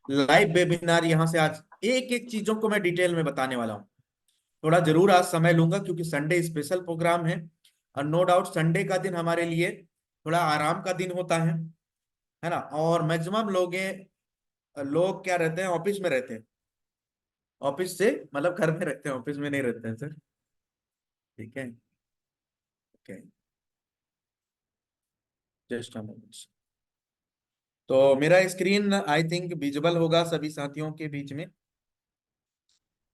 Live webinar यहाँ से आज एक एक चीजों को मैं डिटेल में बताने वाला हूँ। थोड़ा जरूर आज समय लूंगा क्योंकि संडे स्पेशल प्रोग्राम है। और नो डाउट संडे का दिन हमारे लिए थोड़ा आराम का दिन होता है ना। और मैक्सिमम लोग क्या रहते हैं, ऑफिस में रहते हैं। ऑफिस से मतलब घर में रहते हैं, ऑफिस में नहीं रहते हैं सर। ठीक है। Okay, just a moment. तो मेरा स्क्रीन आई थिंक विजिबल होगा सभी साथियों के बीच में।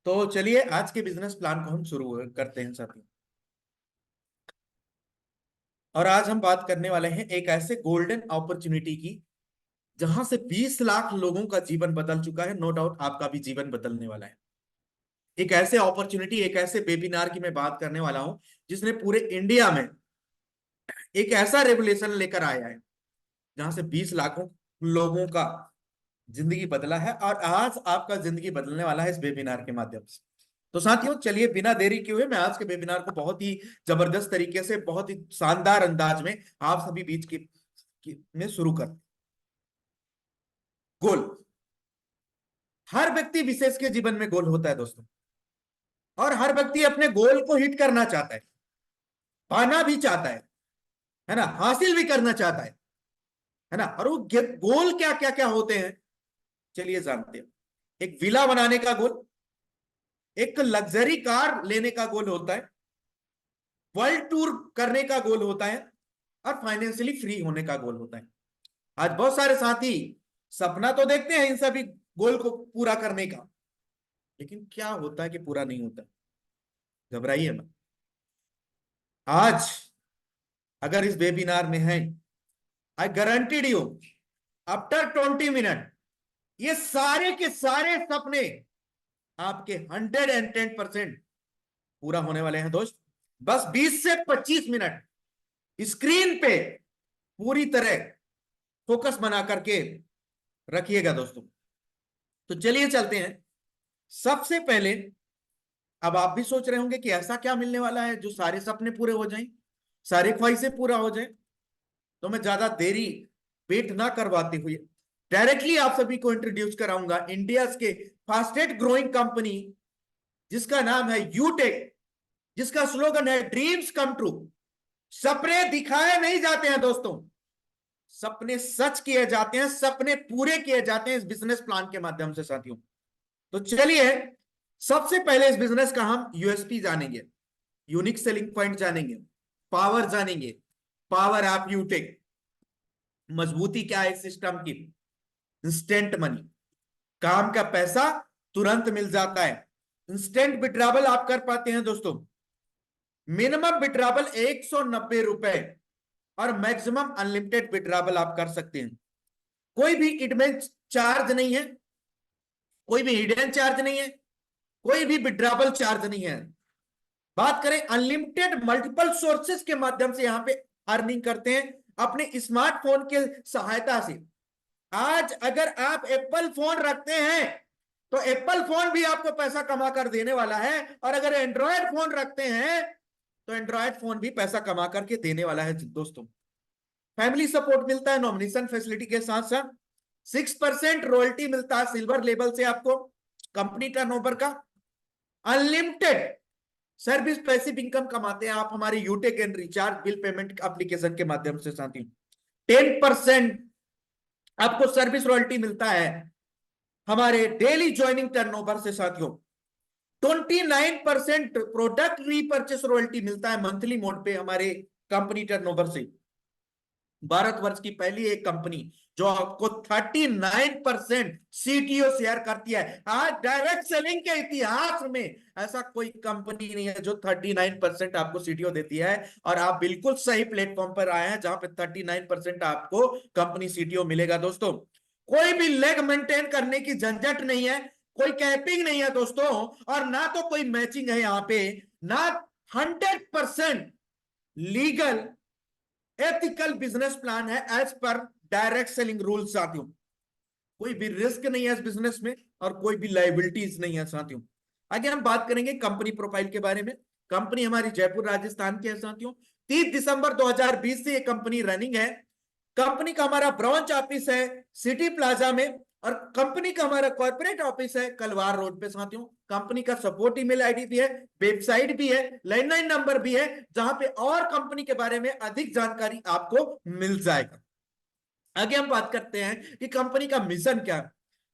तो चलिए आज के बिजनेस प्लान को हम शुरू करते हैं साथियों। और आज हम बात करने वाले हैं एक ऐसे गोल्डन अपॉर्चुनिटी की जहां से 20 लाख लोगों का जीवन बदल चुका है। नो डाउट आपका भी जीवन बदलने वाला है। एक ऐसे अपॉर्चुनिटी, एक ऐसे वेबिनार की मैं बात करने वाला हूं जिसने पूरे इंडिया में एक ऐसा रेवोल्यूशन लेकर आया है जहां से 20 लाखों लोगों का जिंदगी बदला है। और आज आपका जिंदगी बदलने वाला है इस वेबिनार के माध्यम से। तो साथियों चलिए बिना देरी किए हुए मैं आज के वेबिनार को बहुत ही जबरदस्त तरीके से, बहुत ही शानदार अंदाज में आप सभी बीच में शुरू कर। गोल, हर व्यक्ति विशेष के जीवन में गोल होता है दोस्तों। और हर व्यक्ति अपने गोल को हिट करना चाहता है, पाना भी चाहता है ना, हासिल भी करना चाहता है ना। और वो गोल क्या क्या क्या होते हैं चलिए जानते हैं। एक विला बनाने का गोल, एक लग्जरी कार लेने का गोल होता है, वर्ल्ड टूर करने का गोल होता है, और फाइनेंशियली फ्री होने का गोल होता है। आज बहुत सारे साथी सपना तो देखते हैं इन सभी गोल को पूरा करने का, लेकिन क्या होता है कि पूरा नहीं होता। घबराइए मत। आज अगर इस वेबिनार में है, आई गारंटीड यू आफ्टर 20 मिनट ये सारे के सारे सपने आपके 110% पूरा होने वाले हैं दोस्त। बस 20 से 25 मिनट स्क्रीन पे पूरी तरह फोकस बना करके रखिएगा दोस्तों। तो चलिए चलते हैं। सबसे पहले अब आप भी सोच रहे होंगे कि ऐसा क्या मिलने वाला है जो सारे सपने पूरे हो जाएं, सारे ख्वाहिशें पूरा हो जाएं। तो मैं ज्यादा देरी वेट ना करवाते हुए डायरेक्टली आप सभी को इंट्रोड्यूस कराऊंगा इंडिया के फास्टेस्ट ग्रोइंग कंपनी जिसका नाम है यूटेक, जिसका स्लोगन है ड्रीम्स कम ट्रू। सपने दिखाए नहीं जाते हैं दोस्तों, सपने सच किए जाते हैं, सपने पूरे किए जाते हैं इस बिजनेस प्लान के माध्यम से साथियों। तो चलिए सबसे पहले इस बिजनेस का हम यूएसपी जानेंगे, यूनिक सेलिंग पॉइंट जानेंगे, पावर जानेंगे। पावर ऑफ यूटेक, मजबूती क्या है सिस्टम की। इंस्टेंट मनी, काम का पैसा तुरंत मिल जाता है। इंस्टेंट विड्रॉवल आप कर पाते हैं दोस्तों। मिनिमम विड्रॉवल 190 रुपए और मैक्सिमम अनलिमिटेड विड्रॉवल आप कर सकते हैं। कोई भी इडमेन चार्ज नहीं है, कोई भी हिडन चार्ज नहीं है, कोई भी विड्रॉवल चार्ज नहीं है। बात करें अनलिमिटेड मल्टीपल सोर्सेस के माध्यम से यहां पे अर्निंग करते हैं अपने स्मार्टफोन के सहायता से। आज अगर आप एप्पल फोन रखते हैं तो एप्पल फोन भी आपको पैसा कमा कर देने वाला है, और अगर एंड्रॉयड फोन रखते हैं तो एंड्रॉयड फोन भी पैसा कमा करके देने वाला है दोस्तों। फैमिली सपोर्ट मिलता है नॉमिनेशन फैसिलिटी के साथ साथ। 6% रॉयल्टी मिलता है सिल्वर लेवल से आपको कंपनी टर्नओवर का। अनलिमिटेड सर्विस पैसिव इनकम कमाते हैं आप हमारे Utech and recharge bill payment application के माध्यम से साथी। 10% आपको सर्विस रॉयल्टी मिलता है हमारे डेली ज्वाइनिंग टर्नओवर से साथियों। 29% प्रोडक्ट रीपर्चेस रॉयल्टी मिलता है मंथली मोड पे हमारे कंपनी टर्नओवर से। भारतवर्ष की पहली एक कंपनी जो आपको 39% सीटीओ शेयर करती है। आज डायरेक्ट सेलिंग के इतिहास में ऐसा कोई कंपनी नहीं है जो 39% आपको सीटीओ देती है। और आप बिल्कुल सही प्लेटफॉर्म पर आए हैं जहां पे 39% आपको कंपनी सीटीओ मिलेगा दोस्तों। कोई भी लेग मेंटेन करने की झंझट नहीं है, कोई कैपिंग नहीं है दोस्तों, और ना तो कोई मैचिंग है यहां पे, ना 100% लीगल एथिकल बिजनेस प्लान है एज पर डायरेक्ट सेलिंग रूल साथियों। कोई भी रिस्क नहीं है इस बिजनेस में और कोई भी लाइबिलिटीज नहीं है साथियों। आगे हम बात करेंगे कंपनी प्रोफाइल के बारे में। कंपनी हमारी जयपुर राजस्थान की है साथियों। 30 दिसंबर 2020 से ये कंपनी रनिंग है। कंपनी का हमारा ब्रांच ऑफिस है सिटी प्लाजा में, और कंपनी का हमारा कॉर्पोरेट ऑफिस है कलवार रोड पे साथियों। कंपनी का सपोर्ट ईमेल आईडी भी है, वेबसाइट भी है, लैंडलाइन नंबर भी है, जहां पे और कंपनी के बारे में अधिक जानकारी आपको मिल जाएगा। आगे हम बात करते हैं कि कंपनी का मिशन क्या है।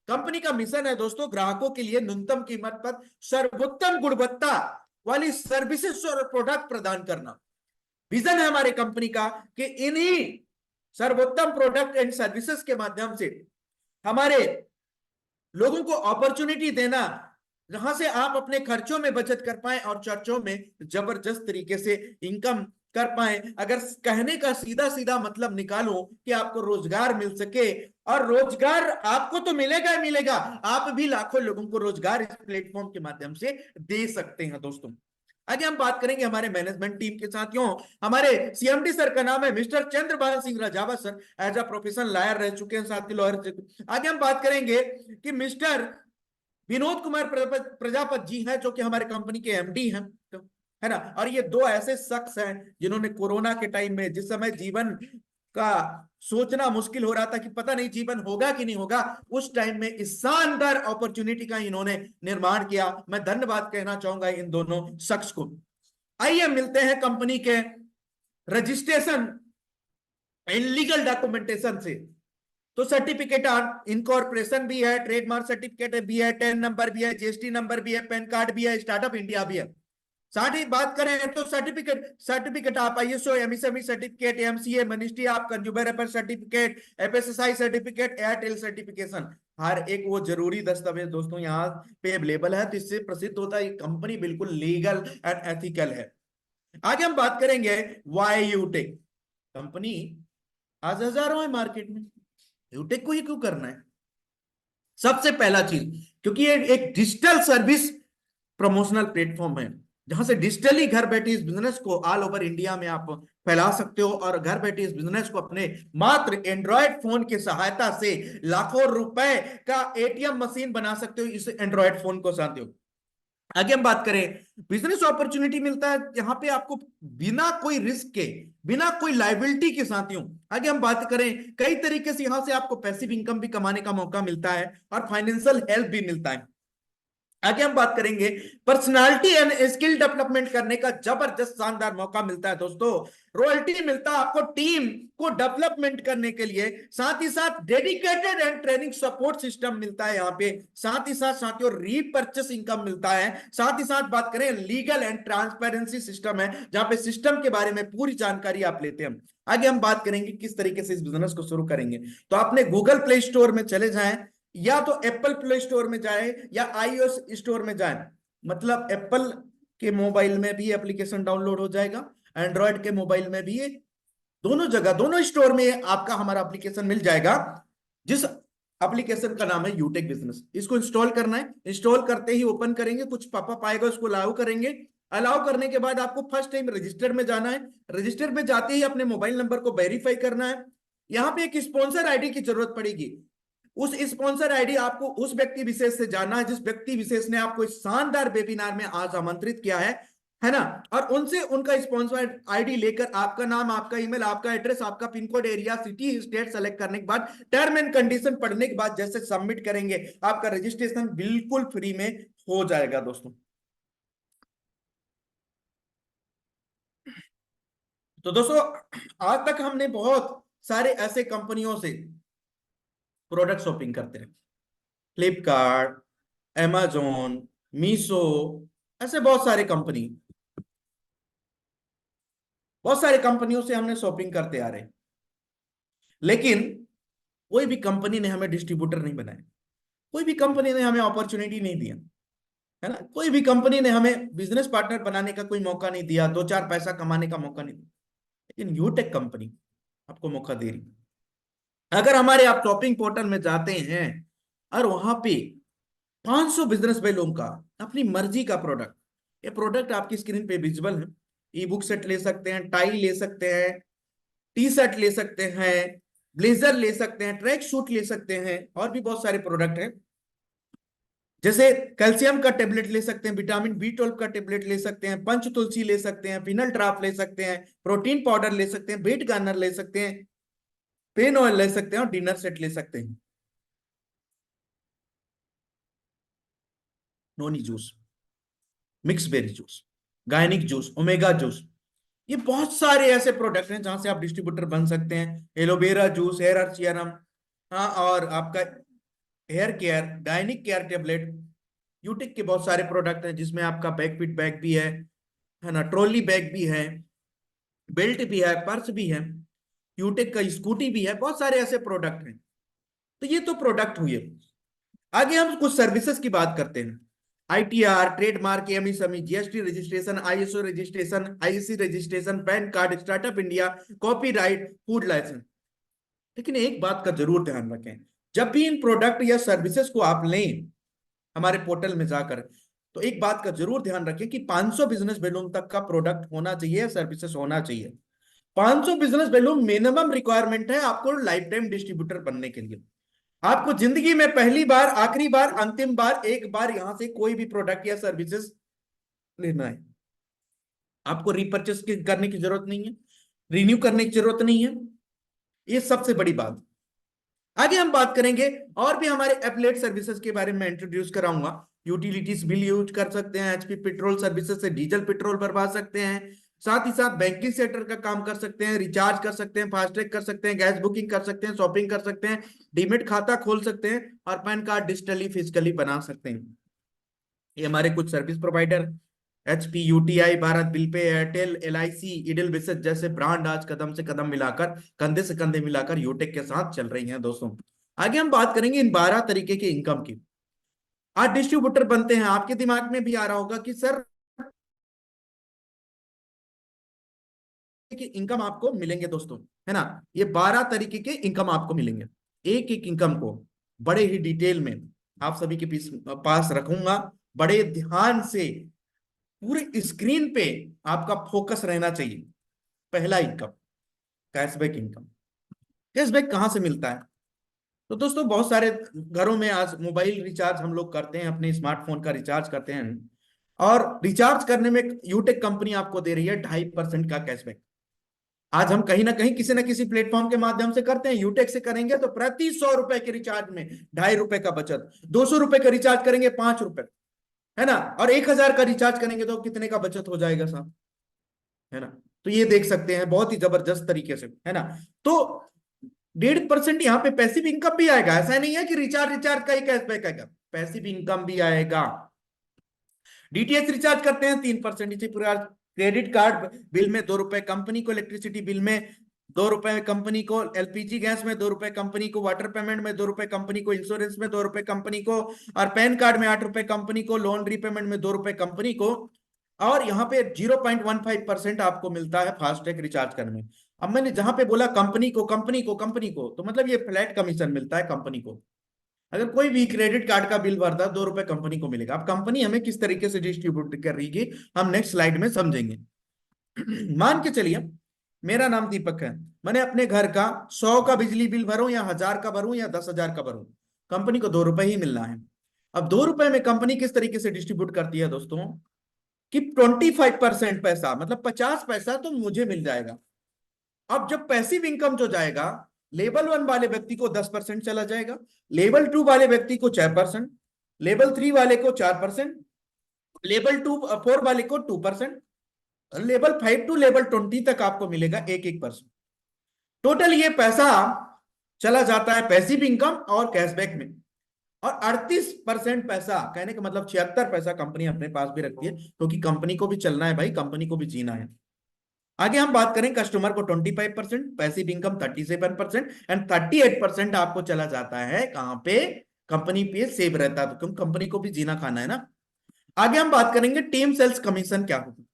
कंपनी का मिशन है दोस्तों, ग्राहकों के लिए न्यूनतम कीमत पर सर्वोत्तम गुणवत्ता वाली सर्विसेज और प्रोडक्ट प्रदान करना। विजन है हमारे कंपनी का कि इन्हीं सर्वोत्तम प्रोडक्ट एंड सर्विसेज के माध्यम से हमारे लोगों को अपॉर्चुनिटी देना, जहां से आप अपने खर्चों में बचत कर पाए और चर्चों में जबरदस्त तरीके से इनकम कर पाए। अगर कहने का सीधा सीधा मतलब निकालो कि आपको रोजगार मिल सके, और रोजगार आपको तो मिलेगा ही मिलेगा, आप भी लाखों लोगों को रोजगार इस प्लेटफॉर्म के माध्यम से दे सकते हैं दोस्तों। आगे हम बात करेंगे हमारे मैनेजमेंट टीम के साथियों। हमारे सीएमडी सर का नाम है mister Chandrabhan Singh Rajawa sir, as a professional lawyer रह चुके हैं साथी लॉयर। आगे हम बात करेंगे कि मिस्टर विनोद कुमार प्रजापत जी हैं, जो कि हमारे कंपनी के एमडी हैं, तो है ना। और ये दो ऐसे शख्स हैं जिन्होंने कोरोना के टाइम में, जिस समय जीवन का सोचना मुश्किल हो रहा था कि पता नहीं जीवन होगा कि नहीं होगा, उस टाइम में इस शानदार अपॉर्चुनिटी का इन्होंने निर्माण किया। मैं धन्यवाद कहना चाहूंगा इन दोनों शख्स को। आइए मिलते हैं कंपनी के रजिस्ट्रेशन एंड लीगल डॉक्यूमेंटेशन से। तो सर्टिफिकेट इनकॉर्पोरेशन भी है, ट्रेडमार्क सर्टिफिकेट भी है, 10 नंबर भी है, जीएसटी नंबर भी है, पैन कार्ड भी है, स्टार्टअप इंडिया भी है। साथ ही बात करें तो सर्टिफिकेट सर्टिफिकेट आप ISO MSME certificate, MCA, ministry of consumer affair certificate, FSSI certificate, Airtel certification, हर एक वो जरूरी दस्तावेज दोस्तों यहाँ पे अवेलेबल है। तो इससे प्रसिद्ध होता है कंपनी बिल्कुल लीगल एंड एथिकल है। आगे हम बात करेंगे वाई यूटेक कंपनी। आज हजारों है मार्केट में, यूटेक को ही क्यों करना है? सबसे पहला चीज, क्योंकि ये एक डिजिटल सर्विस प्रमोशनल प्लेटफॉर्म है, जहां से डिजिटली घर बैठे इस बिजनेस को ऑल ओवर इंडिया में आप फैला सकते हो, और घर बैठे इस बिजनेस को अपने मात्र एंड्रॉयड फोन की सहायता से लाखों रुपए का एटीएम मशीन बना सकते हो इस एंड्रॉयड फोन को साथियों। आगे हम बात करें, बिजनेस अपॉर्चुनिटी मिलता है यहाँ पे आपको बिना कोई रिस्क के, बिना कोई लाइबिलिटी के साथियों। आगे हम बात करें, कई तरीके से यहां से आपको पैसिव इनकम भी कमाने का मौका मिलता है और फाइनेंशियल हेल्प भी मिलता है। आगे हम बात करेंगे, पर्सनालिटी एंड स्किल डेवलपमेंट करने का जबरदस्त शानदार मौका मिलता है दोस्तों। रॉयल्टी मिलता है आपको टीम को डेवलपमेंट करने के लिए, साथ ही साथ dedicated and training support system मिलता है यहाँ पे, साथ ही साथ साथियों रीपर्चेस इनकम मिलता है। साथ ही साथ बात करें, लीगल एंड ट्रांसपेरेंसी सिस्टम है, जहां पे सिस्टम के बारे में पूरी जानकारी आप लेते हैं। आगे हम बात करेंगे किस तरीके से इस बिजनेस को शुरू करेंगे। तो आपने गूगल प्ले स्टोर में चले जाएं, या तो एप्पल प्ले स्टोर में जाए या आईओएस स्टोर में जाए। मतलब एप्पल के मोबाइल में भी एप्लीकेशन डाउनलोड हो जाएगा, एंड्रॉयड के मोबाइल में भी, दोनों जगह दोनों स्टोर में आपका हमारा एप्लीकेशन मिल जाएगा, जिस एप्लीकेशन का नाम है यूटेक बिजनेस। इसको इंस्टॉल करना है, इंस्टॉल करते ही ओपन करेंगे, कुछ पॉपअप आएगा, उसको अलाउ करेंगे। अलाउ करने के बाद आपको फर्स्ट टाइम रजिस्टर में जाना है। रजिस्टर में जाते ही अपने मोबाइल नंबर को वेरीफाई करना है। यहाँ पे एक स्पॉन्सर आईडी की जरूरत पड़ेगी। उस स्पॉन्सर आईडी आपको उस व्यक्ति विशेष से जानना है जिस व्यक्ति विशेष ने आपको इस शानदार वेबिनार में आज आमंत्रित किया है ना। और उनसे उनका स्पॉन्सर आईडी लेकर आपका नाम, आपका ईमेल, आपका एड्रेस, आपका pin code, area, city, state select करने के बाद, टर्म एंड कंडीशन पढ़ने के बाद जैसे सबमिट करेंगे, आपका रजिस्ट्रेशन बिल्कुल फ्री में हो जाएगा दोस्तों। तो दोस्तों, आज तक हमने बहुत सारे ऐसे कंपनियों से प्रोडक्ट शॉपिंग करते हैं, फ्लिपकार्ट, amazon, मीशो, ऐसे बहुत सारे कंपनियों से हमने शॉपिंग करते आ रहे हैं। लेकिन कोई भी कंपनी ने हमें डिस्ट्रीब्यूटर नहीं बनाया, कोई भी कंपनी ने हमें अपॉर्चुनिटी नहीं दिया, है ना। कोई भी कंपनी ने हमें बिजनेस पार्टनर बनाने का कोई मौका नहीं दिया, दो चार पैसा कमाने का मौका नहीं दिया। लेकिन यूटेक कंपनी आपको मौका दे रही। अगर हमारे आप शॉपिंग पोर्टल में जाते हैं और वहां पे 500 बिजनेस वैल्यूम का अपनी मर्जी का प्रोडक्ट, ये प्रोडक्ट आपकी स्क्रीन पे विजिबल है। ई बुक सेट ले सकते हैं, टाई ले सकते हैं, टी शर्ट ले सकते हैं, ब्लेजर ले सकते हैं, ट्रैक सूट ले सकते हैं, और भी बहुत सारे प्रोडक्ट हैं। जैसे कैल्शियम का टेबलेट ले सकते हैं, विटामिन बी 12 का टेबलेट ले सकते हैं, पंच तुलसी ले सकते हैं, फिनल ड्राप ले सकते हैं, प्रोटीन पाउडर ले सकते हैं, वेट गार्नर ले सकते हैं, पेन ऑयल ले सकते हैं, और डिनर सेट ले सकते हैं। Noni juice, mix berry juice, गायनिक जूस, ओमेगा जूस, ये बहुत सारे ऐसे प्रोडक्ट हैं जहां से आप डिस्ट्रीब्यूटर बन सकते हैं। एलोवेरा जूस, हेयर सीरम, हाँ, और आपका hair care, gynaec care tablet, यूटिक के बहुत सारे प्रोडक्ट हैं जिसमें आपका बैक फिट बैग भी है ना, ट्रॉली बैग भी है, बेल्ट भी है, पर्स भी है, यूटिक का स्कूटी भी है, बहुत सारे ऐसे प्रोडक्ट हैं। तो ये तो प्रोडक्ट हुए। आगे हम कुछ सर्विसेज की बात करते हैं। ITR, trademark, MSME, GST registration, ISO registration, ISC registration, PAN card, startup India, copyright, food licence. लेकिन एक बात का जरूर ध्यान रखें, जब भी इन प्रोडक्ट या सर्विसेज को आप लें हमारे पोर्टल में जाकर, तो एक बात का जरूर ध्यान रखें कि 500 बिजनेस वैल्यूम तक का प्रोडक्ट होना चाहिए, सर्विसेज होना चाहिए। 500 बिजनेस वैल्यूम मिनिमम रिक्वायरमेंट है आपको लाइफ टाइम डिस्ट्रीब्यूटर बनने के लिए। आपको जिंदगी में पहली बार, आखिरी बार, अंतिम बार, एक बार यहां से कोई भी प्रोडक्ट या सर्विसेज लेना है, आपको रिपर्चेस करने की जरूरत नहीं है, रिन्यू करने की जरूरत नहीं है। ये सबसे बड़ी बात। आगे हम बात करेंगे और भी हमारे एफिलिएट सर्विसेज के बारे में इंट्रोड्यूस कराऊंगा। यूटिलिटीज बिल यूज कर सकते हैं, एचपी पेट्रोल सर्विसेज से डीजल पेट्रोल भरवा सकते हैं, साथ ही साथ बैंकिंग सेक्टर का काम कर सकते हैं, रिचार्ज कर सकते हैं, फास्टैग कर सकते हैं, गैस बुकिंग कर सकते हैं, शॉपिंग कर सकते हैं, डीमेट खाता खोल सकते हैं, और पैन कार्ड डिजिटली फिजिकली बना सकते हैं। ये हमारे कुछ service provider, HP, UTI, Bharat bill pay, Airtel, LIC, idle विसेस जैसे ब्रांड आज कदम से कदम मिलाकर, कंधे से कंधे मिलाकर यूटेक के साथ चल रही हैं दोस्तों। आगे हम बात करेंगे इन 12 तरीके के इनकम की। आज डिस्ट्रीब्यूटर बनते हैं, आपके दिमाग में भी आ रहा होगा कि सर कि इनकम आपको मिलेंगे दोस्तों, है ना। ये 12 तरीके के इनकम आपको मिलेंगे। एक एक इनकम को बड़े ही डिटेल में आप सभी के पास रखूंगा, बड़े ध्यान से, पूरे स्क्रीन पे आपका फोकस रहना चाहिए। पहला इनकम, कैशबैक इनकम। कैशबैक कहाँ से मिलता है? तो दोस्तों बहुत सारे घरों में आज मोबाइल रिचार्ज हम लोग करते हैं, अपने स्मार्टफोन का रिचार्ज करते हैं, और रिचार्ज करने में यूटेक कंपनी आपको दे रही है 2.5% का कैशबैक। आज हम कहीं ना कहीं किसी ना किसी प्लेटफॉर्म के माध्यम से करते हैं, यूटेक से करेंगे तो प्रति 100 रुपए के रिचार्ज में 2.5 रुपए का बचत, 200 रुपए का रिचार्ज करेंगे 5 रुपए, है ना, और 1,000 का रिचार्ज करेंगे तो कितने का बचत हो जाएगा साहब, है ना। तो ये देख सकते हैं बहुत ही जबरदस्त तरीके से, है ना। तो 1.5% यहाँ पे पैसिव इनकम भी आएगा। ऐसा नहीं है कि रिचार्ज रिचार्ज का ही कैशबैक आएगा, पैसिव इनकम भी आएगा। डीटीएच रिचार्ज करते हैं 3%, इसी प्रकार क्रेडिट कार्ड बिल में 2 रुपए कंपनी को, इलेक्ट्रिसिटी बिल में 2 रुपए कंपनी को, एलपीजी गैस में 2 रुपए कंपनी को, वाटर पेमेंट में 2 रुपए कंपनी को, इंश्योरेंस में 2 रुपए कंपनी को, और पैन कार्ड में 8 रुपए कंपनी को, लोन रीपेमेंट में 2 रुपए कंपनी को, और यहाँ पे 0.15% आपको मिलता है फास्टैग रिचार्ज करने में। अब मैंने जहां पे बोला कंपनी को, कंपनी को, कंपनी को, तो मतलब ये फ्लैट कमीशन मिलता है कंपनी को। अगर कोई भी क्रेडिट कार्ड का बिल भरता है 2 रुपए कंपनी को मिलेगा। अब कंपनी हमें किस तरीके से डिस्ट्रीब्यूट कर रही है हम नेक्स्ट स्लाइड में समझेंगे। मान के चलिए मेरा नाम दीपक है, मैंने अपने घर का 100 का बिजली बिल भरूं या 1,000 का भरूं या 10,000 का भरूं, कंपनी को 2 रुपए ही मिलना है। अब 2 रुपए में कंपनी किस तरीके से डिस्ट्रीब्यूट करती है दोस्तों, कि 25% पैसा, मतलब 50 पैसा तो मुझे मिल जाएगा। अब जब पैसिव इनकम जो जाएगा, लेवल 1 वाले व्यक्ति को 10% चला जाएगा, लेवल 2 वाले व्यक्ति को 6%, लेवल 3 वाले को 4%, लेवल 4 वाले को 2%, लेवल 5 टू लेवल 20 तक आपको मिलेगा 1-1%। टोटल ये पैसा चला जाता है पैसिव इनकम और कैशबैक में, और 38% पैसा, कहने का मतलब 76 पैसा कंपनी अपने पास भी रखती है, क्योंकि कंपनी को भी चलना है भाई, कंपनी को भी जीना है। आगे हम बात करें कस्टमर को 25%, पैसिव इनकम 37%, एंड 38% आपको चला जाता है कहां पे, कंपनी पे सेव रहता है, तो क्योंकि कंपनी को भी जीना खाना है ना। आगे हम बात करेंगे टीम सेल्स कमीशन क्या होता है।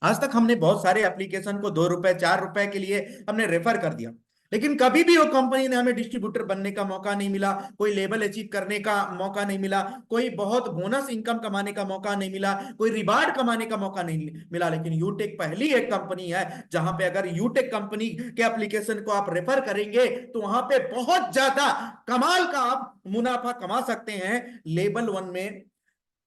आज तक हमने बहुत सारे एप्लीकेशन को 2 रुपए 4 रुपए के लिए हमने रेफर कर दिया, लेकिन कभी भी वो कंपनी ने हमें डिस्ट्रीब्यूटर बनने का मौका नहीं मिला, कोई लेवल अचीव करने का मौका नहीं मिला, कोई बहुत बोनस इनकम कमाने का मौका नहीं मिला, कोई रिवार्ड कमाने का मौका नहीं मिला। लेकिन यूटेक पहली एक कंपनी है जहां पे अगर यूटेक कंपनी के एप्लीकेशन को आप रेफर करेंगे तो वहां पे बहुत ज्यादा कमाल का आप मुनाफा कमा सकते हैं। लेवल 1 में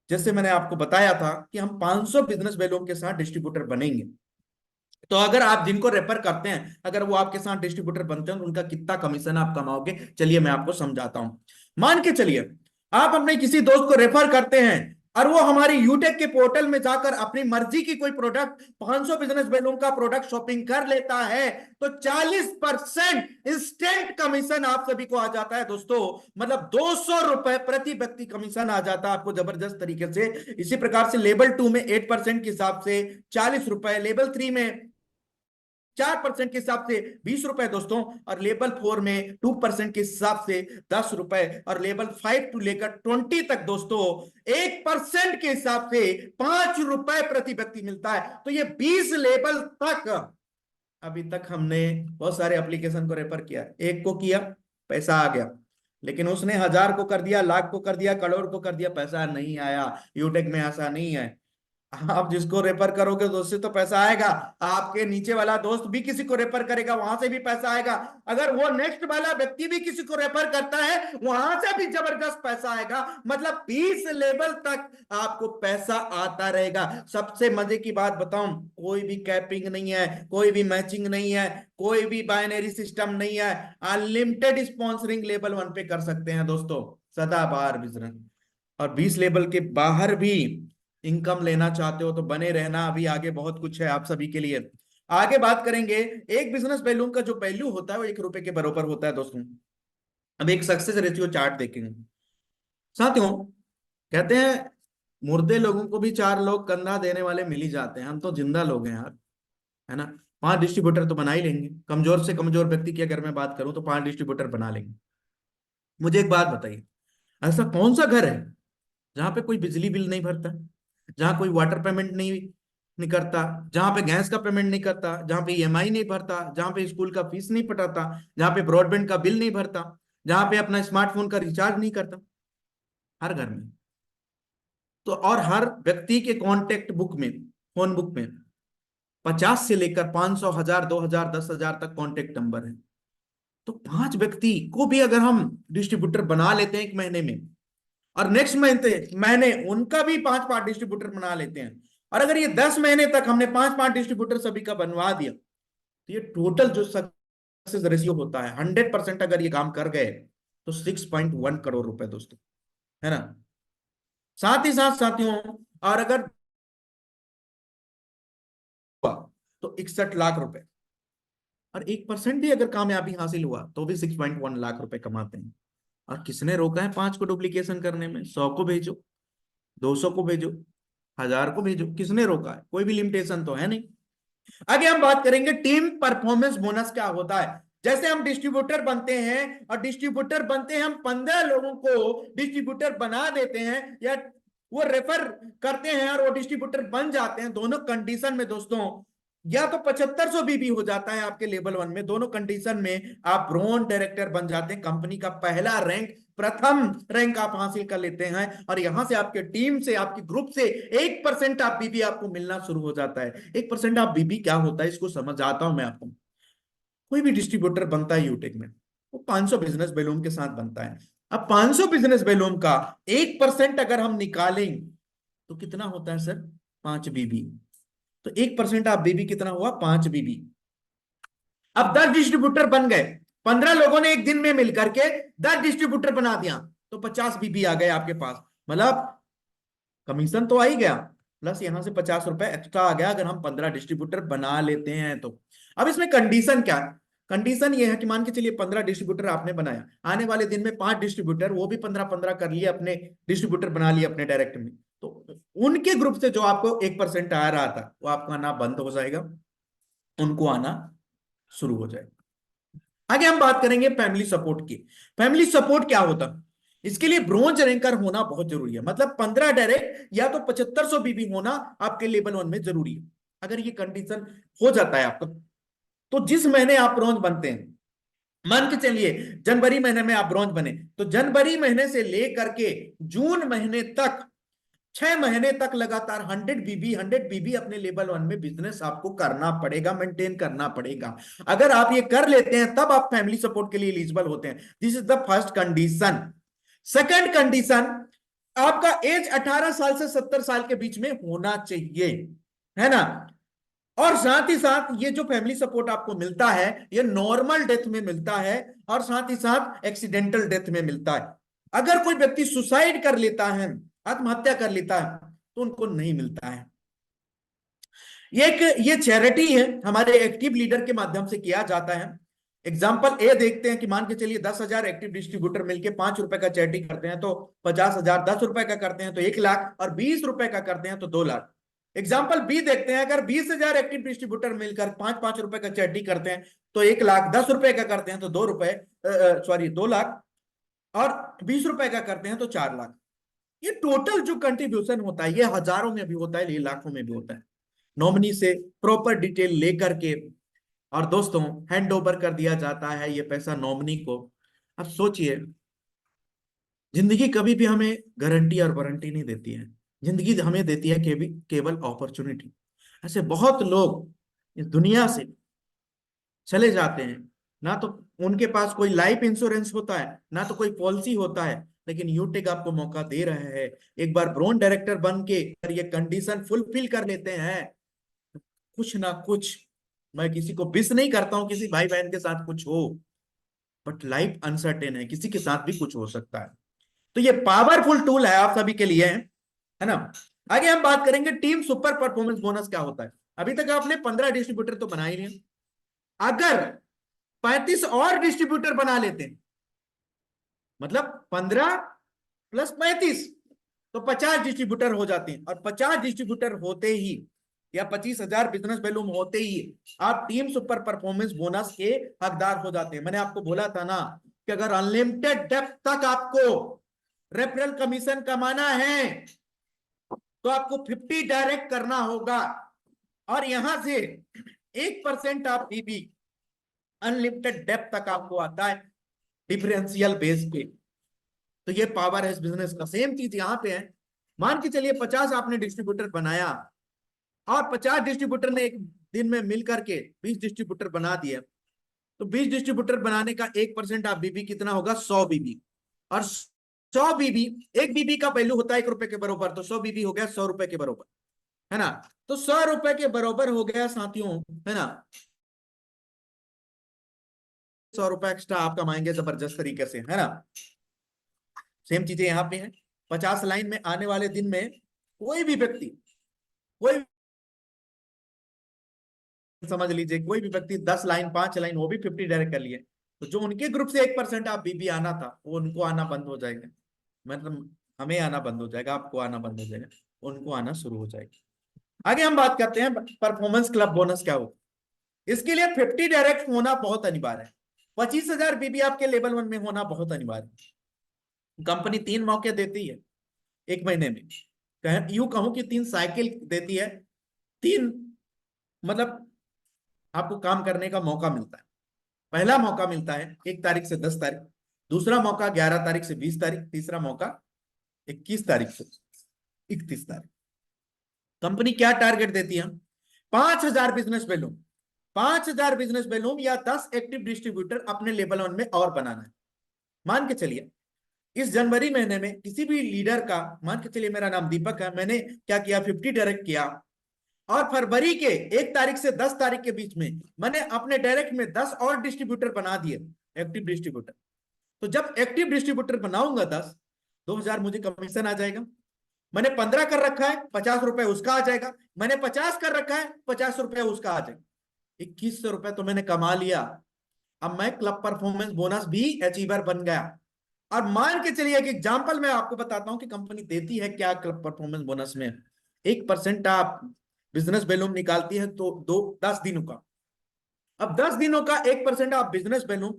जैसे मैंने आपको बताया था कि हम 500 बिजनेस वैल्यू के साथ डिस्ट्रीब्यूटर बनेंगे, तो अगर आप जिनको रेफर करते हैं, अगर वो आपके साथ डिस्ट्रीब्यूटर बनते हैं तो उनका कितना कमीशन आप कमाओगे, चलिए मैं आपको समझाता हूं। मान के चलिए आप अपने किसी दोस्त को रेफर करते हैं, और वो हमारी यूटेक के पोर्टल में जाकर अपनी मर्जी की कोई प्रोडक्ट 500 बिजनेस बैलून का प्रोडक्ट शॉपिंग कर लेता है तो 40% इंस्टेंट कमीशन आप सभी को आ जाता है दोस्तों। मतलब 200 रुपए प्रति व्यक्ति कमीशन आ जाता है आपको जबरदस्त तरीके से। इसी प्रकार से लेवल 2 में 8% के हिसाब से 40 रुपए, लेवल 3 में 4% के हिसाब से 20 रुपए दोस्तों, और लेवल 4 में 2% के हिसाब से 10 रुपए, और लेवल 5 टू लेकर 20 तक दोस्तों 1% के हिसाब से 5 रुपए प्रति व्यक्ति मिलता है। तो ये 20 लेवल तक अभी तक हमने बहुत सारे एप्लीकेशन को रेफर किया, एक को किया पैसा आ गया, लेकिन उसने 1000 को कर दिया, लाख को कर दिया, करोड़ को कर दिया, पैसा नहीं आया। यूटेक में ऐसा नहीं है। आप जिसको रेफर करोगे तो उससे तो पैसा आएगा, आपके नीचे वाला दोस्त भी किसी को रेफर करेगा, वहां से भी पैसा आएगा। अगर वो नेक्स्ट वाला व्यक्ति भी किसी को रेफर करता है वहां से भी जबरदस्त पैसा आएगा। मतलब 20 लेवल तक आपको पैसा आता रहेगा। सबसे मजे की बात बताऊं, कोई भी कैपिंग नहीं है, कोई भी मैचिंग नहीं है, कोई भी बाइनरी सिस्टम नहीं है। अनलिमिटेड स्पॉन्सरिंग लेवल 1 पे कर सकते हैं दोस्तों, सदाबहार बिजनेस। और 20 लेवल के बाहर भी इनकम लेना चाहते हो तो बने रहना, अभी आगे बहुत कुछ है आप सभी के लिए। आगे बात करेंगे। एक बिजनेस वैल्यू का जो वैल्यू होता है वो 1 रुपए के बराबर होता है दोस्तों। अब एक सक्सेस रेशियो चार्ट देखेंगे साथियों। कहते हैं मुर्दे लोगों को भी 4 लोग कंधा देने वाले मिल ही जाते हैं, हम तो जिंदा लोग हैं यार, है ना। 5 डिस्ट्रीब्यूटर तो बना ही लेंगे, कमजोर से कमजोर व्यक्ति की अगर मैं बात करूं तो 5 डिस्ट्रीब्यूटर बना लेंगे। मुझे एक बात बताइए, ऐसा कौन सा घर है जहां पे कोई बिजली बिल नहीं भरता, जहां कोई वाटर पेमेंट नहीं करता, जहां पे गैस का पेमेंट नहीं करता, जहां पे ईएमआई नहीं भरता, जहां पे स्कूल का फीस नहीं पटाता, जहां पे ब्रॉडबैंड का बिल नहीं भरता, जहां पे अपना स्मार्टफोन का रिचार्ज नहीं करता। हर घर में तो, और हर व्यक्ति के कॉन्टेक्ट बुक में, फोन बुक में 50 से लेकर 500, 1000, 2000, 10,000 तक कॉन्टेक्ट नंबर है। तो 5 व्यक्ति को भी अगर हम डिस्ट्रीब्यूटर बना लेते हैं 1 महीने में, और नेक्स्ट महीने महीने उनका भी 5 5 डिस्ट्रीब्यूटर बना लेते हैं, और अगर ये 10 महीने तक हमने 5 5 डिस्ट्रीब्यूटर सभी का बनवा दिया, तो ये टोटल जो सक्सेस रेशियो होता है 100% अगर ये काम कर गए तो 6.1 करोड़ रुपए दोस्तों, है ना। साथ ही साथ साथियों, और अगर हुआ तो 61 लाख रुपए, और 1% भी अगर कामयाबी हासिल हुआ तो भी 6.1 लाख रुपए कमाते हैं। और किसने रोका है 5 को डुप्लीकेशन करने में? 100 को भेजो, 200 को भेजो, 1000 को भेजो, किसने रोका है? कोई भी लिमिटेशन तो है नहीं। आगे हम बात करेंगे टीम परफॉर्मेंस बोनस क्या होता है। जैसे हम डिस्ट्रीब्यूटर बनते हैं, और डिस्ट्रीब्यूटर बनते हैं, हम 15 लोगों को डिस्ट्रीब्यूटर बना देते हैं, या वो रेफर करते हैं और वो डिस्ट्रीब्यूटर बन जाते हैं। दोनों कंडीशन में दोस्तों, या तो 7500 बीबी हो जाता है आपके लेवल 1 में, दोनों कंडीशन में आप ब्रोन डायरेक्टर बन जाते हैं, कंपनी का पहला रैंक, प्रथम रैंक आप हासिल कर लेते हैं, और यहां से आपके टीम से, आपके ग्रुप से 1% आप बीबी आपको मिलना शुरू हो जाता है। 1% आप बीबी क्या होता है इसको समझ आता हूं मैं आपको। कोई भी डिस्ट्रीब्यूटर बनता है यूटेक में, वो 500 बिजनेस बैलून के साथ बनता है। अब 500 बिजनेस बैलून का 1% अगर हम निकालें तो कितना होता है सर? 5 बीबी। तो 1% आप बीबी कितना हुआ? 5 बीबी। अब 10 डिस्ट्रीब्यूटर बन गए, 15 लोगों ने एक दिन में मिलकर के 10 डिस्ट्रीब्यूटर बना दिया, तो 50 बीबी आ गए आपके पास। मतलब कमीशन तो आ ही गया, प्लस यहां से 50 रुपए एक्स्ट्रा आ गया अगर हम 15 डिस्ट्रीब्यूटर बना लेते हैं तो। अब इसमें कंडीशन क्या है? कंडीशन ये है कि मान के चलिए 15 डिस्ट्रीब्यूटर आपने बनाया, आने वाले दिन में 5 डिस्ट्रीब्यूटर वो भी 15 15 कर लिए, अपने डिस्ट्रीब्यूटर बना लिए अपने डायरेक्ट में, तो उनके ग्रुप से जो आपको 1% आ रहा था वो आपका आना बंद हो जाएगा, उनको आना शुरू हो जाएगा। आगे हम बात करेंगे फैमिली सपोर्ट की। फैमिली सपोर्ट क्या होता है? इसके लिए ब्रोंज रैंकर होना बहुत जरूरी है। मतलब 15 डायरेक्ट या तो 7500 बीबी होना आपके लेवल 1 में जरूरी है। अगर ये कंडीशन हो जाता है आपका, तो जिस महीने आप ब्रोंज बनते हैं, मान के चलिए जनवरी महीने में आप ब्रोंज बने, तो जनवरी महीने से लेकर के जून महीने तक 6 महीने तक लगातार 100 बीबी 100 बीबी अपने लेवल 1 में बिजनेस आपको करना पड़ेगा, मेंटेन करना पड़ेगा। अगर आप ये कर लेते हैं तब आप फैमिली सपोर्ट के लिए एलिजिबल होते हैं। This is the first condition. Second condition, आपका एज 18 साल से 70 साल के बीच में होना चाहिए, है ना। और साथ ही साथ ये जो फैमिली सपोर्ट आपको मिलता है ये नॉर्मल डेथ में मिलता है, और साथ ही साथ एक्सीडेंटल डेथ में मिलता है। अगर कोई व्यक्ति सुसाइड कर लेता है आत्महत्या कर लेता है तो उनको नहीं मिलता है। ये चैरिटी है, हमारे एक्टिव लीडर के माध्यम से किया जाता है। एग्जाम्पल ए देखते हैं कि मान के चलिए 10,000 एक्टिव डिस्ट्रीब्यूटर मिलके 5 रुपए का चैरिटी करते हैं तो 50,000, 10 रुपए का करते हैं तो 1 लाख, और 20 रुपए का करते हैं तो 2 लाख। एग्जाम्पल बी देखते हैं, अगर 20,000 एक्टिव डिस्ट्रीब्यूटर मिलकर 5-5 रुपए का चैरिटी करते हैं तो 1 लाख, 10 रुपए का करते हैं तो 2 रुपए, सॉरी 2 लाख, और 20 रुपए का करते हैं तो 4 लाख। ये टोटल जो कंट्रीब्यूशन होता है ये हजारों में भी होता है, ये लाखों में भी होता है। नॉमिनी से प्रॉपर डिटेल लेकर के और दोस्तों हैंड ओवर कर दिया जाता है ये पैसा नॉमिनी को। अब सोचिए, जिंदगी कभी भी हमें गारंटी और वारंटी नहीं देती है, जिंदगी हमें देती है केवल अपॉर्चुनिटी। ऐसे बहुत लोग इस दुनिया से चले जाते हैं, ना तो उनके पास कोई लाइफ इंश्योरेंस होता है ना तो कोई पॉलिसी होता है, लेकिन यूटेक आपको मौका दे रहा है। एक बार ब्रोन डायरेक्टर बन के ये कंडीशन फुलफिल कर लेते हैं, कुछ ना कुछ, मैं किसी को विश नहीं करता हूं किसी भाई बहन के साथ कुछ हो, बट लाइफ अनसर्टेन है, किसी के साथ भी कुछ हो सकता है। तो ये पावरफुल टूल है आप सभी के लिए, है ना। आगे हम बात करेंगे टीम सुपर परफॉर्मेंस बोनस क्या होता है। अभी तक आपने 15 डिस्ट्रीब्यूटर तो बना ही नहीं, अगर 35 और डिस्ट्रीब्यूटर बना लेते हैं, मतलब 15 प्लस 35 तो 50 डिस्ट्रीब्यूटर हो जाते हैं, और 50 डिस्ट्रीब्यूटर होते ही या 25,000 बिजनेस वैल्यूम होते ही आप टीम सुपर परफॉर्मेंस बोनस के हकदार हो जाते हैं। मैंने आपको बोला था ना कि अगर अनलिमिटेड डेप्थ तक आपको रेफरल कमीशन कमाना है तो आपको 50 डायरेक्ट करना होगा, और यहां से 1% आप बीबी अनलिमिटेड डेप्थ तक आपको आता है डिफरेंशियल बेस पे। तो ये पावर है इस बिजनेस का। सेम चीज यहां पे है, मान के चलिए 50 आपने डिस्ट्रीब्यूटर बनाया और 50 डिस्ट्रीब्यूटर ने एक दिन में मिल करके 20 डिस्ट्रीब्यूटर बना दिया, तो 20 डिस्ट्रीब्यूटर बनाने का 1% आप बीबी कितना होगा, 100 बीबी। और 100 बीबी, एक बीबी का वैल्यू होता है 1 रुपए के बराबर, तो 100 बीबी हो गया 100 रुपए के बराबर, है ना। तो 100 रुपए के बराबर हो गया साथियों, है ना। 100 रुपए एक्स्ट्रा आप कमाएंगे जबरदस्त तरीके से, है ना। सेम चीजें यहाँ पे है। 50 लाइन में आने वाले दिन में कोई भी व्यक्ति, कोई समझ लीजिए कोई भी व्यक्ति 10 लाइन 5 लाइन वो भी 50 डायरेक्ट कर लिए, तो जो उनके ग्रुप से 1% आप बीबी आना था वो उनको आना बंद हो जाएगा, मतलब हमें आना बंद हो जाएगा, आपको आना बंद हो जाएगा, उनको आना शुरू हो जाएगा। आगे हम बात करते हैं परफॉर्मेंस क्लब बोनस क्या हो। इसके लिए 50 डायरेक्ट होना बहुत अनिवार्य है, 25,000 बीबी आपके लेवल 1 में होना बहुत अनिवार्य है। कंपनी 3 मौके देती है एक महीने में, यूं कहूं कि 3 साइकिल देती है, 3 मतलब आपको काम करने का मौका मिलता है। पहला मौका मिलता है 1 तारीख से 10 तारीख, दूसरा मौका 11 तारीख से 20 तारीख, तीसरा मौका 21 तारीख से 31 तारीख। कंपनी क्या टारगेट देती है, 5,000 बिजनेस वैल्यूम, 5,000 बिजनेस वैल्यूम या 10 एक्टिव डिस्ट्रीब्यूटर अपने लेवल 1 में और बनाना है। मान के चलिए इस जनवरी महीने में किसी भी लीडर का, मान के चलिए मेरा नाम दीपक है, मैंने क्या किया, 50 डायरेक्ट किया, और फरवरी के 1 तारीख से 10 तारीख के बीच में मैंने अपने डायरेक्ट में 10 और डिस्ट्रीब्यूटर बना दिए, एक्टिव डिस्ट्रीब्यूटर। तो जब एक्टिव डिस्ट्रीब्यूटर बनाऊंगा 10, 2,000 मुझे कमीशन आ जाएगा। मैंने 15 कर रखा है, 50 रुपए उसका आ जाएगा। मैंने 50 कर रखा है, 50 रुपए उसका आ जाएगा। 2100 रुपए तो मैंने कमा लिया। अब मैं क्लब परफॉर्मेंस बोनस भी अचीवर बन गया। और मान के चलिए एक एग्जांपल मैं आपको बताता हूं कि कंपनी देती है क्या क्लब परफॉर्मेंस बोनस में। 1% आप बिजनेस वैल्यूम निकालती है तो 10 दिनों का। अब 10 दिनों का 1% आप बिजनेस वैल्यूम,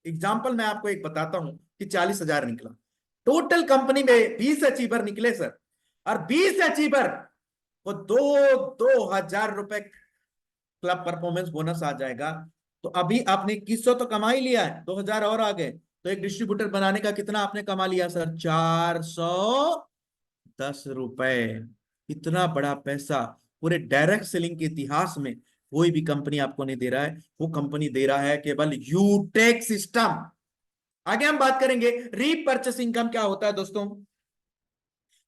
एग्जाम्पल मैं आपको एक बताता हूं कि 40,000 निकला। टोटल कंपनी में 20 अचीवर निकले सर, और 20 अचीवर को 2,000 रुपए क्लब परफॉर्मेंस बोनस आ जाएगा। तो अभी आपने 2100 तो कमा ही लिया है, 2,000 और आ गए, तो एक डिस्ट्रीब्यूटर बनाने का कितना आपने कमा लिया सर, 410 रुपए। इतना बड़ा पैसा पूरे डायरेक्ट सेलिंग के इतिहास में कोई भी कंपनी आपको नहीं दे रहा है, वो कंपनी दे रहा है केवल यूटेक सिस्टम। आगे हम बात करेंगे रीपर्चेस इनकम क्या होता है दोस्तों।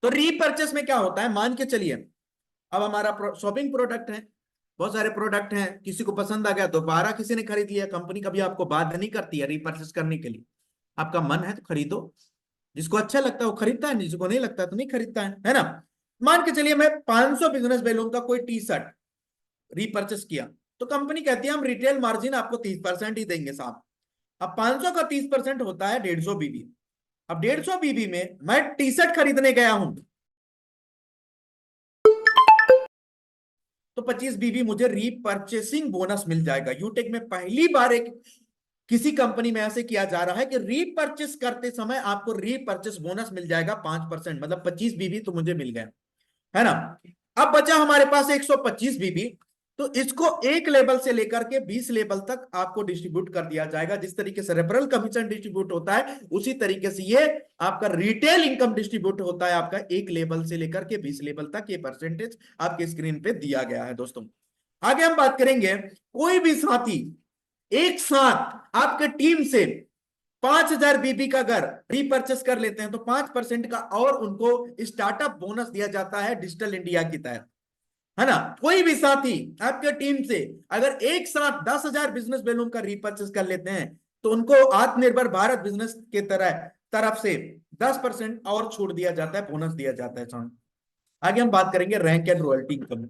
तो रीपर्चेस में क्या होता है, मान के चलिए अब हमारा शॉपिंग प्रोडक्ट है, बहुत सारे प्रोडक्ट हैं, किसी को पसंद आ गया दोबारा किसी ने खरीद लिया, कंपनी कभी आपको बाध्य नहीं करती है रीपर्चेस करने के लिए, आपका मन है तो खरीदो, जिसको अच्छा लगता है वो खरीदता है, जिसको नहीं लगता तो नहीं खरीदता है ना। मान के चलिए मैं 500 बिजनेस बैलून का कोई टी शर्ट रीपर्चेस किया, तो कंपनी कहती है हम रिटेल मार्जिन आपको 30% ही देंगे साहब। अब 500 का 30% होता है 150 बीबी। अब 150 बीबी में मैं टी शर्ट खरीदने गया हूं, तो 25 बीबी मुझे रीपर्चेसिंग बोनस मिल जाएगा। यूटेक में पहली बार एक किसी कंपनी में ऐसे किया जा रहा है कि रीपर्चेस करते समय आपको रीपर्चेस बोनस मिल जाएगा 5%, मतलब 25 बीबी तो मुझे मिल गया, है ना। अब बचा हमारे पास 125 बीबी, तो इसको एक लेवल से लेकर के 20 लेवल तक आपको डिस्ट्रीब्यूट कर दिया जाएगा। जिस तरीके से रेफरल कमीशन डिस्ट्रीब्यूट होता है उसी तरीके से ये आपका रिटेल इनकम डिस्ट्रीब्यूट होता है, आपका एक लेवल से लेकर के 20 लेवल तक ये परसेंटेज आपके स्क्रीन पे दिया गया है दोस्तों। आगे हम बात करेंगे, कोई भी साथी एक साथ आपके टीम से 5,000 बीबी का अगर रीपर्चेस कर लेते हैं तो 5% का और उनको स्टार्टअप बोनस दिया जाता है डिजिटल इंडिया की तहत, है ना। कोई भी साथी आपके टीम से अगर एक साथ 10,000 बिजनेस बैलून का रीपर्चेस कर लेते हैं तो उनको आत्मनिर्भर भारत बिजनेस के तरफ से 10% और छूट दिया जाता है, बोनस दिया जाता है। आगे हम बात करेंगे रैंक एंड रॉयल्टी इनकम।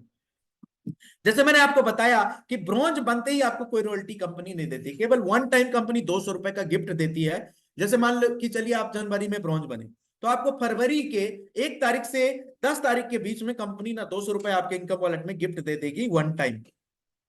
जैसे मैंने आपको बताया कि ब्रॉन्ज बनते ही आपको कोई रॉयल्टी कंपनी नहीं देती, केवल वन टाइम कंपनी 200 रुपए का गिफ्ट देती है। जैसे मान लो कि चलिए आप जनवरी में ब्रॉन्ज बने, तो आपको फरवरी के 1 तारीख से 10 तारीख के बीच में कंपनी ना 200 रुपए आपके इनकम वॉलेट में गिफ्ट दे देगी वन टाइम।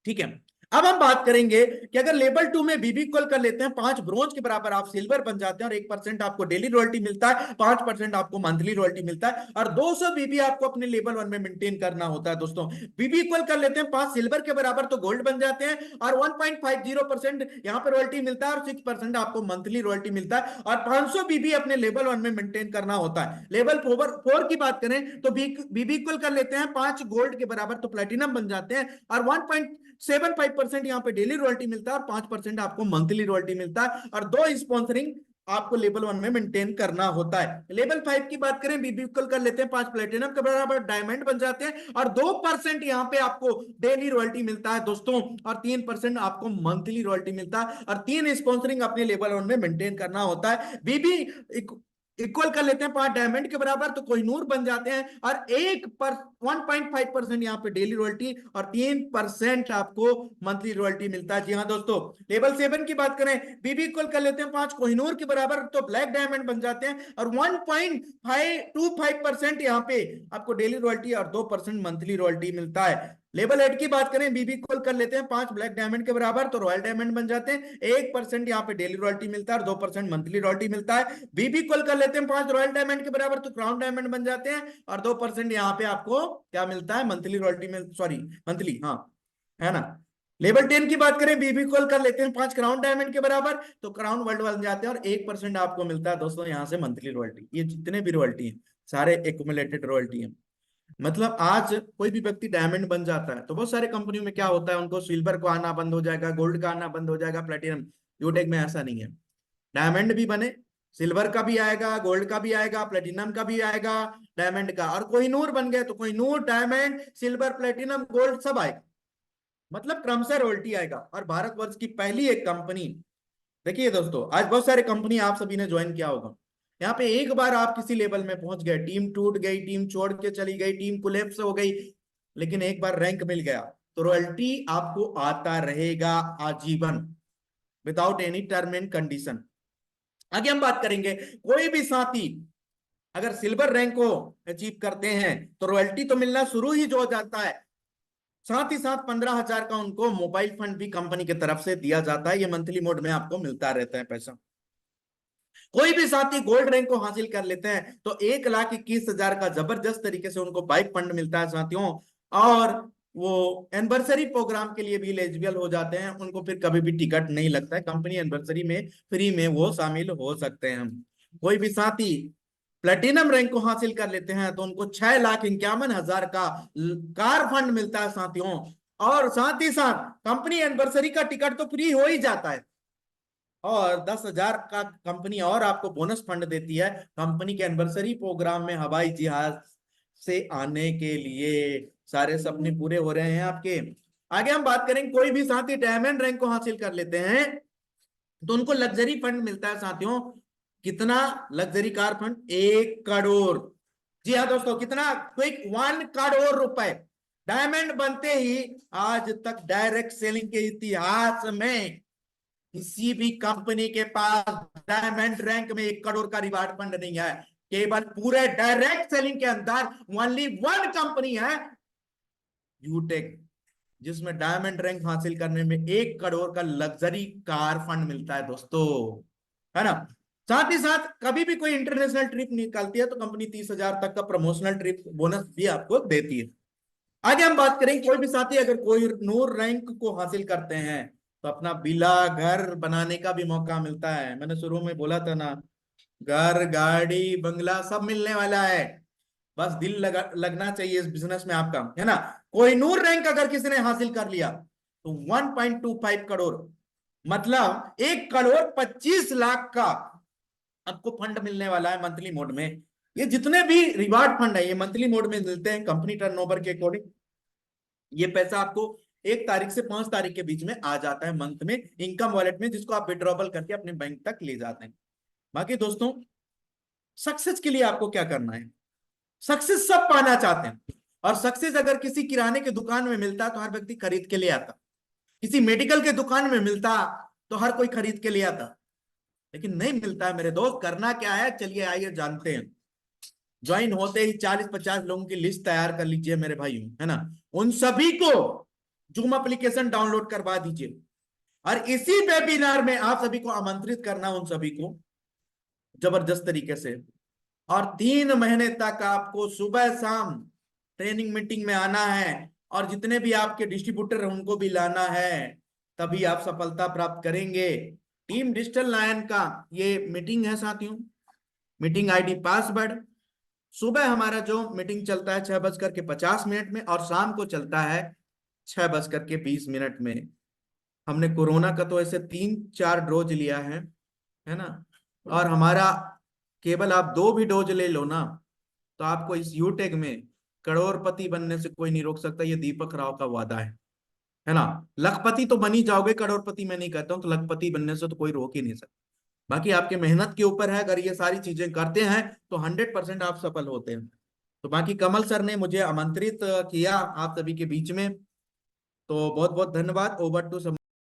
ठीक है। अब हम बात करेंगे कि अगर लेवल 2 में बीबी कॉल कर लेते हैं 5 ब्रोंज के बराबर आप सिल्वर बन जाते हैं, और 1% आपको डेली रॉयल्टी मिलता है, 5% आपको मंथली रॉयल्टी मिलता है, और 200 बीबी आपको अपने लेवल 1 में मेंटेन करना होता है दोस्तों। बीबी कॉल कर लेते हैं 5 सिल्वर के बराबर तो गोल्ड बन जाते हैं, और 1.50% यहाँ पे रॉयल्टी मिलता है, और 6% आपको मंथली रॉयल्टी मिलता है, और 500 बीबी अपने लेवल 1 में मेंटेन करना होता है। लेवल 4 की बात करें तो बीबी कॉल कर लेते हैं 5 गोल्ड के बराबर तो प्लेटिनम बन जाते हैं, और 1.75% यहाँ पे डेली रॉयल्टी मिलता है, और 5% आपको मंथली रॉयल्टी मिलता है, और 2 स्पॉन्सरिंग आपको लेवल 1 में मेंटेन करना होता है। लेवल 5 की बात करें, बीबी कर लेते हैं 5 प्लेटिनम के बराबर डायमंड बन जाते हैं, और 2% यहाँ पे आपको डेली रॉयल्टी मिलता है दोस्तों, और 3% आपको मंथली रॉयल्टी मिलता है, और 3 स्पॉन्सरिंग अपने लेवल 1 में मेंटेन करना होता है। बीबी इक्वल कर लेते हैं 5 डायमंड के बराबर तो कोहिनूर बन जाते हैं, और 1.5% यहाँ पे डेली रॉयल्टी, और 3% आपको मंथली रॉयल्टी मिलता है। जी हाँ दोस्तों। लेवल 7 की बात करें, बीबी इक्वल कर लेते हैं 5 कोहिनूर के बराबर तो ब्लैक डायमंड बन जाते हैं, और 1.525% यहाँ पे आपको डेली रॉयल्टी और 2% मंथली रॉयल्टी मिलता है। लेवल 8 की बात करें, बीबी इक्वल कर लेते हैं 5 ब्लैक डायमंड के बराबर तो रॉयल डायमंड बन जाते हैं, 1% यहाँ पे डेली रॉयल्टी मिलता है, और 2% मंथली रॉयल्टी मिलता है। बीबी इक्वल कर लेते हैं 5 रॉयल डायमंड के बराबर तो क्राउन डायमंड बन जाते हैं, और 2% यहाँ पे आपको क्या मिलता है, मंथली रॉयल्टी में, सॉरी मंथली, हाँ, है ना। लेवल 10 की बात करें, बीबी इक्वल कर लेते हैं 5 क्राउन डायमंड के बराबर तो क्राउन वर्ल्ड बन जाते हैं, और 1% आपको मिलता है दोस्तों यहाँ से मंथली रॉयल्टी। ये जितने भी रॉयल्टी है सारे एक्यूमुलेटेड रॉयल्टी है। मतलब आज कोई भी व्यक्ति डायमंड बन जाता है तो बहुत सारे कंपनियों में क्या होता है, उनको सिल्वर को आना बंद हो जाएगा, गोल्ड का आना बंद हो जाएगा, प्लेटिनम। यूटेक में ऐसा नहीं है, डायमंड भी बने, सिल्वर का भी आएगा, गोल्ड का भी आएगा, प्लेटिनम का भी आएगा, डायमंड का, और कोहिनूर बन गए तो Kohinoor, diamond, silver, platinum, gold सब आएगा, मतलब क्रमशः रॉयल्टी आएगा। और भारतवर्ष की पहली एक कंपनी, देखिए दोस्तों आज बहुत सारे कंपनी आप सभी ने ज्वाइन किया होगा, यहाँ पे एक बार आप किसी लेवल में पहुंच गए, टीम टूट गई, टीम छोड़ के चली गई, टीम कोलैप्स हो गई, लेकिन एक बार रैंक मिल गया तो रॉयल्टी आपको आता रहेगा आजीवन, without any term and condition. आगे हम बात करेंगे, कोई भी साथी अगर सिल्वर रैंक को अचीव करते हैं तो रॉयल्टी तो मिलना शुरू ही जो हो जाता है, साथ ही साथ 15,000 का उनको मोबाइल फंड भी कंपनी की तरफ से दिया जाता है, ये मंथली मोड में आपको मिलता रहता है पैसा। कोई भी साथी गोल्ड रैंक को हासिल कर लेते हैं तो 1,21,000 का जबरदस्त तरीके से उनको बाइक फंड मिलता है साथियों, और वो एनिवर्सरी प्रोग्राम के लिए भी एलिजिबल हो जाते हैं, उनको फिर कभी भी टिकट नहीं लगता है, कंपनी एनिवर्सरी में फ्री में वो शामिल हो सकते हैं। कोई भी साथी प्लेटिनम रैंक को हासिल कर लेते हैं तो उनको 6,51,000 का कार फंड मिलता है साथियों, और साथ ही साथ कंपनी एनिवर्सरी का टिकट तो फ्री हो ही जाता है, और 10,000 का कंपनी और आपको बोनस फंड देती है कंपनी के एनिवर्सरी प्रोग्राम में हवाई जहाज से आने के लिए। सारे सपने पूरे हो रहे हैं आपके। आगे हम बात करें, कोई भी साथी डायमंड रैंक को हासिल कर लेते हैं तो उनको लग्जरी फंड मिलता है साथियों, कितना लग्जरी कार फंड? 1 करोड़। जी हाँ दोस्तों, कितना? क्विक 1 करोड़ रुपए। डायमंड बनते ही आज तक डायरेक्ट सेलिंग के इतिहास में किसी भी कंपनी के पास डायमंड रैंक में 1 करोड़ का रिवार्ड फंड नहीं है। केवल पूरे डायरेक्ट सेलिंग के अंदर ओनली वन कंपनी है, यूटेक, जिसमें डायमंड रैंक हासिल करने में 1 करोड़ का लग्जरी कार फंड मिलता है दोस्तों, है ना। साथ ही साथ कभी भी कोई इंटरनेशनल ट्रिप निकालती है तो कंपनी 30,000 तक का प्रमोशनल ट्रिप बोनस भी आपको देती है। आगे हम बात करेंगे, कोई भी साथी अगर कोई नूर रैंक को हासिल करते हैं तो अपना बिला घर बनाने का भी मौका मिलता है। मैंने शुरू में बोला था ना, घर गाड़ी बंगला सब मिलने वाला है, बस दिल लगना चाहिए इस बिजनेस में आपका, है ना। कोई नूर रैंक अगर किसी ने हासिल कर लिया तो 1.25 करोड़, मतलब 1 करोड़ 25 लाख का आपको फंड मिलने वाला है मंथली मोड में। ये जितने भी रिवार्ड फंड है ये मंथली मोड में मिलते हैं कंपनी टर्नओवर के अकॉर्डिंग। ये पैसा आपको 1 तारीख से 5 तारीख के बीच में आ जाता है मंथ में इनकम वॉलेट में, जिसको आप विड्रॉबल करके अपने बैंक तक ले जाते हैं। बाकी दोस्तों, सक्सेस के लिए आपको क्या करना है? सक्सेस सब पाना चाहते हैं, और सक्सेस अगर किसी किराने की दुकान में मिलता तो हर व्यक्ति खरीद के ले आता, किसी मेडिकल के दुकान में मिलता तो हर कोई खरीद के ले आता, लेकिन नहीं मिलता है मेरे दोस्त। करना क्या है, चलिए आइए जानते हैं। ज्वाइन होते ही 40-50 लोगों की लिस्ट तैयार कर लीजिए मेरे भाई, है ना। उन सभी को जूम एप्लीकेशन डाउनलोड करवा दीजिए, और इसी वेबिनार में आप सभी को आमंत्रित करना, उन सभी को जबरदस्त तरीके से। और 3 महीने तक आपको सुबह शाम ट्रेनिंग मीटिंग में आना है, और जितने भी आपके डिस्ट्रीब्यूटर हैं उनको भी लाना है, तभी आप सफलता प्राप्त करेंगे। टीम डिजिटल लायन का ये मीटिंग है साथियों। मीटिंग आईडी पासवर्ड, सुबह हमारा जो मीटिंग चलता है 6:50 में, और शाम को चलता है 6:20 में। हमने कोरोना का तो ऐसे 3-4 डोज लिया है ना। और हमारा केवल आप 2 भी डोज ले लो ना, तो आपको इस यूटेक में करोड़पति बनने से कोई नहीं रोक सकता। ये दीपक राव का वादा है ना। लखपति तो बन ही जाओगे, करोड़पति मैं नहीं कहता हूं, तो लखपति बनने से तो कोई रोक ही नहीं सकता। बाकी आपके मेहनत के ऊपर है, अगर ये सारी चीजें करते हैं तो 100% आप सफल होते हैं। तो बाकी कमल सर ने मुझे आमंत्रित किया आप सभी के बीच में, तो बहुत बहुत धन्यवाद। Over to